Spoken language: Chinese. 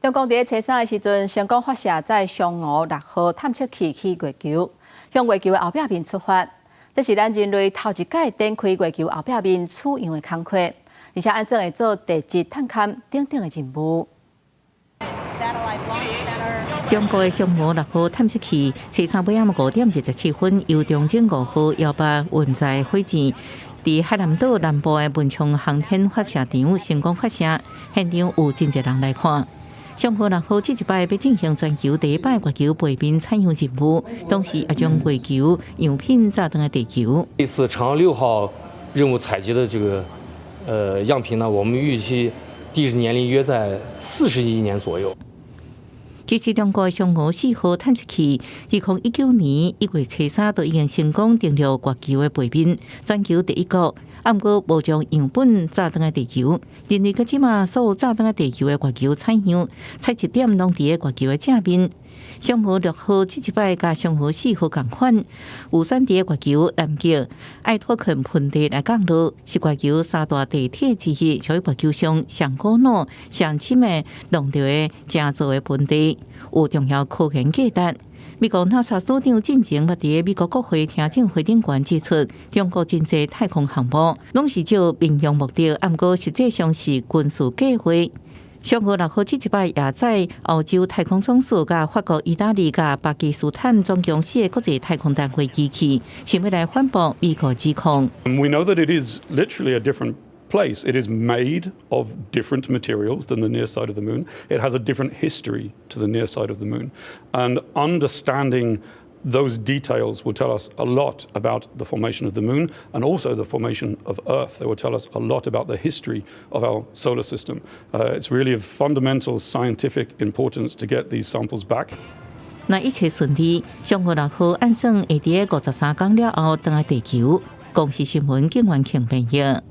中共伫初三的时阵，成功发射载嫦娥6号探测器去月球，向月球的后壁面出发。这是咱人类头一届展开月球后壁面取样的工课，而且按算会做地质探勘等等的任务。中国的嫦娥6号探测器，初三尾暗5点27分由中正5号遥8运载火箭，伫海南岛南部的文昌航天发射场成功发射，现场有真侪人来看。嫦娥6号这一摆要进行全球第一摆月球背面采样任务，同时也将月球样品炸登地球。这次嫦娥6号任务采集的这个样品呢，我们预期地质年龄约在40亿年左右。其实，中国嫦娥4号探测器2019年1月初3就已经成功登陆月球的背面，全球第一个。不过，无将样本炸登地球。人类到即马所有炸登地球的月球采样，采集点拢伫月球的正面。嫦娥6号这一摆甲嫦娥4号同款，有选伫月球南极爱托肯盆地来降落，是月球三大地铁之一，属于月球上上古老、上深的long潮的正造的盆地，有重要科研价值。美国 NASA 所长进前捌伫美国国会听证会顶悬指出，中国真济太空项目拢是照民用目的，不过实际上是军事计划。嫦娥6号这一摆也载欧洲太空总署、甲法国、意大利、甲巴基斯坦总共4个国际太空单位机器，想要来反驳美国指控。We know that it is literally a different place. It is made of different materials than the near side of the moon. It has a different history to the near side of the moon. And understanding those details will tell us a lot about the formation of the moon and also the formation of Earth. They will tell us a lot about the history of our solar system. It's really of fundamental scientific importance to get these samples back. 那一切顺利，嫦娥6号按算会伫53天了后登来地球。公视新闻警员庆平业。